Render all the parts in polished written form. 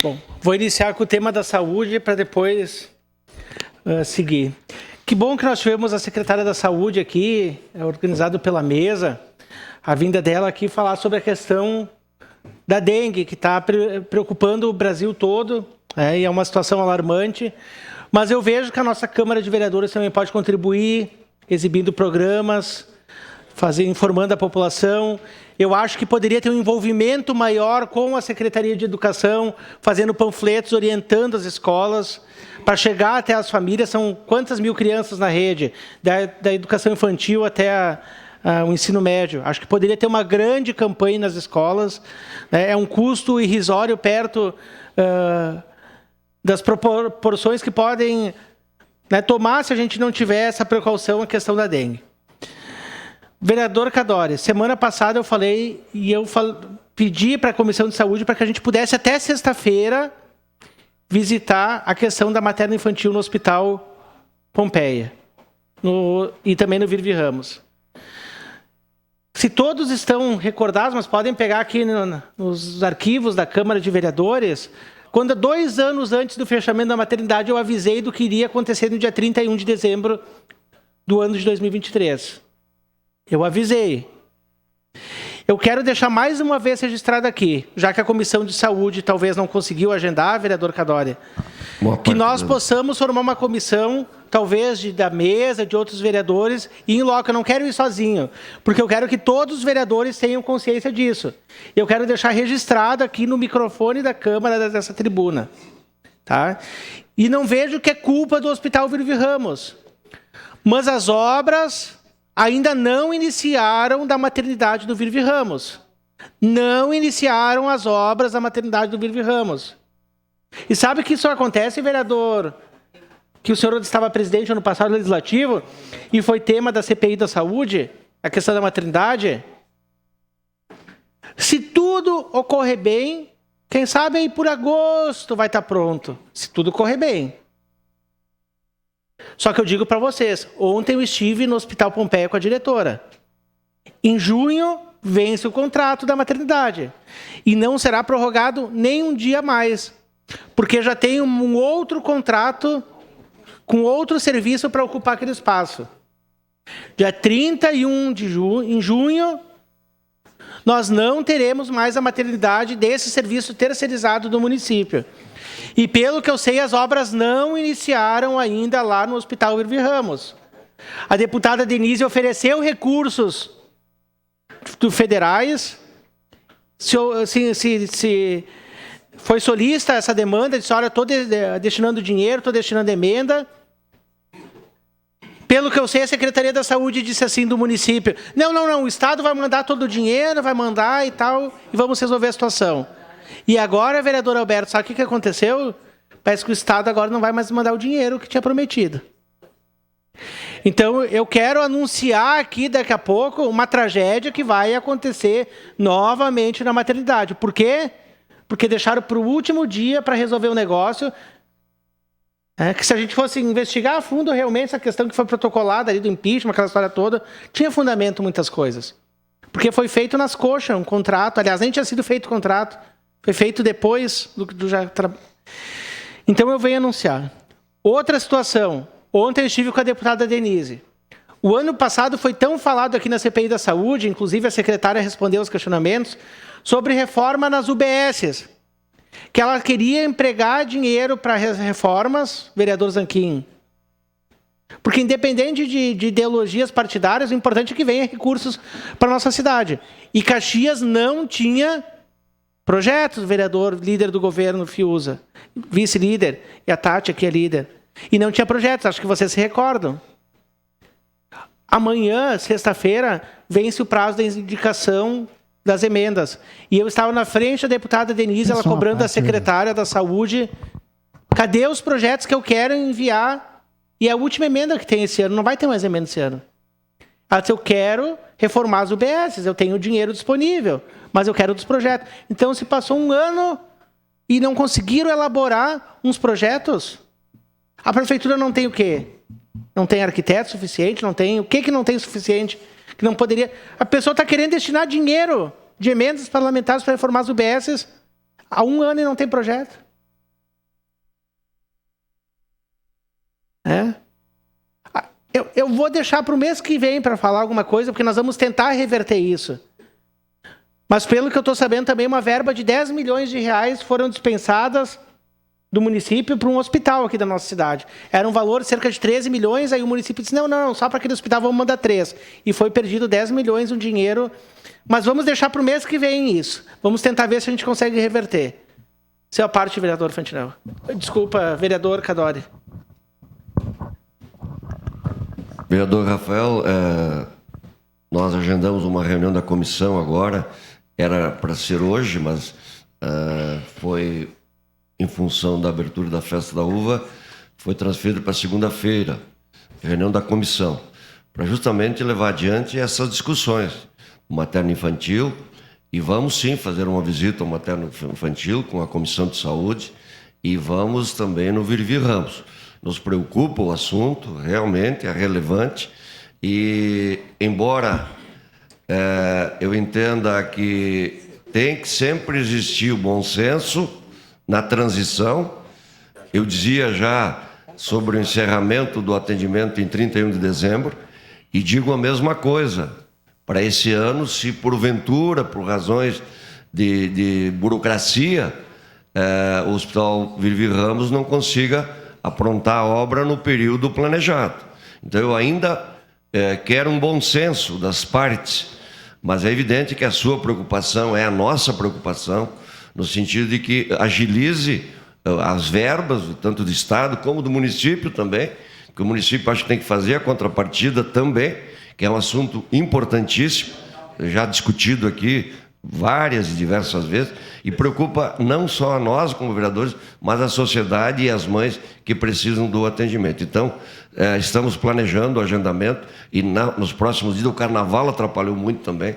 Bom, vou iniciar com o tema da saúde para depois seguir. Que bom que nós tivemos a secretária da Saúde aqui, organizado pela mesa, a vinda dela aqui falar sobre a questão da dengue, que está preocupando o Brasil todo, e é uma situação alarmante. Mas eu vejo que a nossa Câmara de Vereadores também pode contribuir, exibindo programas, informando a população. Eu acho que poderia ter um envolvimento maior com a Secretaria de Educação, fazendo panfletos, orientando as escolas, para chegar até as famílias. São quantas mil crianças na rede, da educação infantil até o ensino médio. Acho que poderia ter uma grande campanha nas escolas. É um custo irrisório perto das proporções que podem tomar se a gente não tiver essa precaução na questão da dengue. Vereador Cadore, semana passada eu falei e pedi para a Comissão de Saúde para que a gente pudesse até sexta-feira visitar a questão da materna infantil no Hospital Pompeia e também no Virvi Ramos. Se todos estão recordados, mas podem pegar aqui nos arquivos da Câmara de Vereadores, quando 2 anos antes do fechamento da maternidade eu avisei do que iria acontecer no dia 31 de dezembro do ano de 2023. Eu avisei. Eu quero deixar mais uma vez registrado aqui, já que a Comissão de Saúde talvez não conseguiu agendar, vereador Cadore, que nós possamos formar uma comissão, talvez da mesa, de outros vereadores, e em loco. Eu não quero ir sozinho, porque eu quero que todos os vereadores tenham consciência disso. Eu quero deixar registrado aqui no microfone da Câmara, dessa tribuna. Tá? E não vejo que é culpa do Hospital Virvi Ramos. Mas as obras ainda não iniciaram da maternidade do Virvi Ramos. Não iniciaram as obras da maternidade do Virvi Ramos. E sabe que isso acontece, vereador, que o senhor estava presidente ano passado legislativo e foi tema da CPI da Saúde, a questão da maternidade? Se tudo ocorrer bem, quem sabe aí por agosto vai estar pronto, se tudo correr bem. Só que eu digo para vocês, ontem eu estive no Hospital Pompeia com a diretora. Em junho, vence o contrato da maternidade. E não será prorrogado nem um dia mais. Porque já tem um outro contrato com outro serviço para ocupar aquele espaço. Dia 31 de junho, nós não teremos mais a maternidade desse serviço terceirizado do município. E pelo que eu sei, as obras não iniciaram ainda lá no Hospital Virvi Ramos. A deputada Denise ofereceu recursos federais, se foi solícita essa demanda, disse, olha, estou destinando dinheiro, estou destinando emenda. Pelo que eu sei, a Secretaria da Saúde disse assim do município, não, o Estado vai mandar todo o dinheiro, vai mandar e tal, e vamos resolver a situação. E agora, vereador Alberto, sabe o que aconteceu? Parece que o Estado agora não vai mais mandar o dinheiro que tinha prometido. Então, eu quero anunciar aqui, daqui a pouco, uma tragédia que vai acontecer novamente na maternidade. Por quê? Porque deixaram para o último dia para resolver o negócio. Que se a gente fosse investigar a fundo realmente essa questão que foi protocolada ali do impeachment, aquela história toda, tinha fundamento muitas coisas. Porque foi feito nas coxas um contrato, aliás, nem tinha sido feito o contrato, foi feito depois do já... Então eu venho anunciar. Outra situação, ontem eu estive com a deputada Denise. O ano passado foi tão falado aqui na CPI da Saúde, inclusive a secretária respondeu aos questionamentos, sobre reforma nas UBSs. Que ela queria empregar dinheiro para reformas, vereador Zanquim. Porque independente de ideologias partidárias, o importante é que venha recursos para a nossa cidade. E Caxias não tinha projetos, vereador, líder do governo, Fiuza, vice-líder, e a Tati aqui é líder. E não tinha projetos, acho que vocês se recordam. Amanhã, sexta-feira, vence o prazo da indicação das emendas. E eu estava na frente da deputada Denise, ela cobrando da secretária da Saúde, cadê os projetos que eu quero enviar? E a última emenda que tem esse ano, não vai ter mais emenda esse ano. Ela disse, eu quero reformar as UBSs, eu tenho dinheiro disponível, mas eu quero dos projetos. Então, se passou um ano e não conseguiram elaborar uns projetos, a prefeitura não tem o quê? Não tem arquiteto suficiente? Não tem... O que não tem suficiente? Que não poderia... A pessoa está querendo destinar dinheiro de emendas parlamentares para reformar as UBSs há 1 ano e não tem projeto. né? Eu vou deixar para o mês que vem para falar alguma coisa, porque nós vamos tentar reverter isso. Mas pelo que eu estou sabendo também, uma verba de 10 milhões de reais foram dispensadas do município para um hospital aqui da nossa cidade. Era um valor de cerca de 13 milhões, aí o município disse, não, só para aquele hospital vamos mandar 3. E foi perdido 10 milhões, um dinheiro. Mas vamos deixar para o mês que vem isso. Vamos tentar ver se a gente consegue reverter. Seu parte, vereador Fantinel. Desculpa, vereador Cadori. Vereador Rafael, nós agendamos uma reunião da comissão agora, era para ser hoje, mas foi em função da abertura da Festa da Uva, foi transferido para segunda-feira, reunião da comissão, para justamente levar adiante essas discussões, o materno-infantil, e vamos sim fazer uma visita ao materno-infantil com a Comissão de Saúde, e vamos também no Virvi Ramos. Nos preocupa o assunto, realmente é relevante, e embora eu entenda que tem que sempre existir o bom senso na transição, eu dizia já sobre o encerramento do atendimento em 31 de dezembro, e digo a mesma coisa, para esse ano, se porventura, por razões de burocracia, o Hospital Virvi Ramos não consiga aprontar a obra no período planejado. Então, eu ainda quero um bom senso das partes, mas é evidente que a sua preocupação é a nossa preocupação, no sentido de que agilize as verbas, tanto do Estado como do município também, que o município acho que tem que fazer a contrapartida também, que é um assunto importantíssimo, já discutido aqui várias e diversas vezes, e preocupa não só a nós como vereadores, mas a sociedade e as mães que precisam do atendimento. Então, estamos planejando o agendamento, e nos próximos dias, o carnaval atrapalhou muito também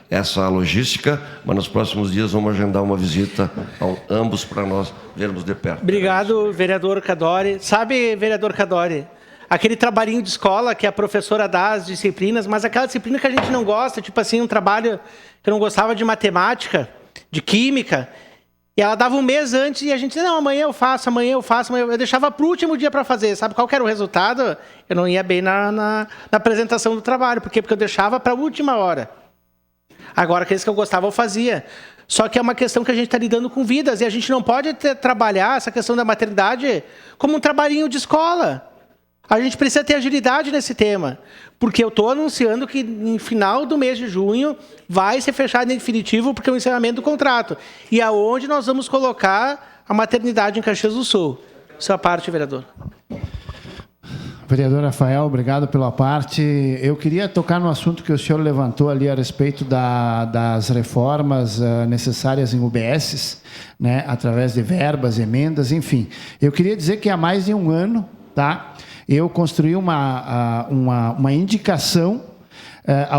essa logística, mas nos próximos dias vamos agendar uma visita a ambos para nós vermos de perto. Obrigado, vereador Cadori. Sabe, vereador Cadori, aquele trabalhinho de escola que a professora dá as disciplinas, mas aquela disciplina que a gente não gosta, tipo assim, um trabalho que eu não gostava de matemática, de química, e ela dava um mês antes e a gente dizia, não, amanhã eu faço, eu deixava para o último dia para fazer. Sabe qual que era o resultado? Eu não ia bem na apresentação do trabalho. Por quê? Porque eu deixava para a última hora. Agora, aqueles que eu gostava, eu fazia. Só que é uma questão que a gente está lidando com vidas, e a gente não pode trabalhar essa questão da maternidade como um trabalhinho de escola. A gente precisa ter agilidade nesse tema, porque eu estou anunciando que no final do mês de junho vai ser fechado em definitivo, porque é o encerramento do contrato. E aonde nós vamos colocar a maternidade em Caxias do Sul? Sua parte, vereador. Vereador Rafael, obrigado pela parte. Eu queria tocar no assunto que o senhor levantou ali a respeito das reformas necessárias em UBSs, né, através de verbas, emendas, enfim. Eu queria dizer que há mais de um ano, tá, eu construí uma indicação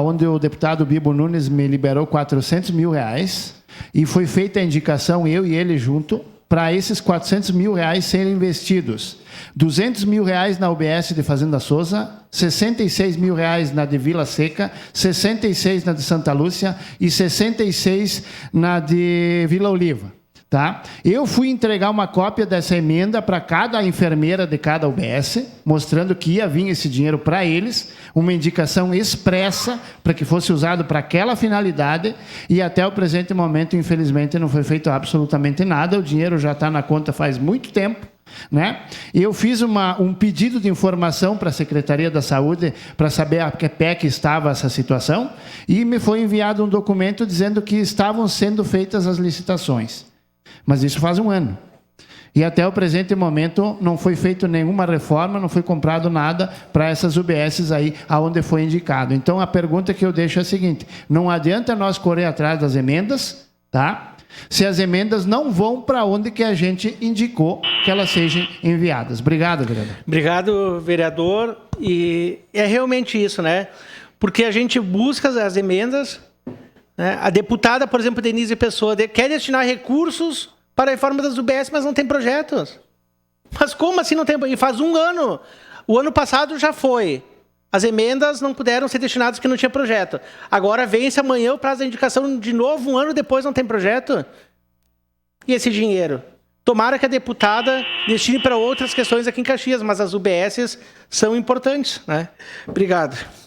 onde o deputado Bibo Nunes me liberou 400 mil reais e foi feita a indicação, eu e ele junto, para esses 400 mil reais serem investidos. 200 mil reais na UBS de Fazenda Souza, 66 mil reais na de Vila Seca, 66 na de Santa Lúcia e 66 na de Vila Oliva. Tá? Eu fui entregar uma cópia dessa emenda para cada enfermeira de cada UBS, mostrando que ia vir esse dinheiro para eles, uma indicação expressa para que fosse usado para aquela finalidade, e até o presente momento, infelizmente, não foi feito absolutamente nada, o dinheiro já está na conta faz muito tempo, né? Eu fiz um pedido de informação para a Secretaria da Saúde para saber a que pé que estava essa situação, e me foi enviado um documento dizendo que estavam sendo feitas as licitações. Mas isso faz um ano. E até o presente momento não foi feita nenhuma reforma, não foi comprado nada para essas UBSs aí aonde foi indicado. Então a pergunta que eu deixo é a seguinte: não adianta nós correr atrás das emendas, tá? Se as emendas não vão para onde que a gente indicou que elas sejam enviadas. Obrigado, vereador. Obrigado, vereador. E é realmente isso, né? Porque a gente busca as emendas, né? A deputada, por exemplo, Denise Pessoa, quer destinar recursos para a reforma das UBS, mas não tem projetos. Mas como assim não tem? E faz um ano. O ano passado já foi. As emendas não puderam ser destinadas porque não tinha projeto. Agora vence amanhã o prazo da indicação de novo, um ano depois não tem projeto. E esse dinheiro? Tomara que a deputada destine para outras questões aqui em Caxias, mas as UBSs são importantes, né? Obrigado.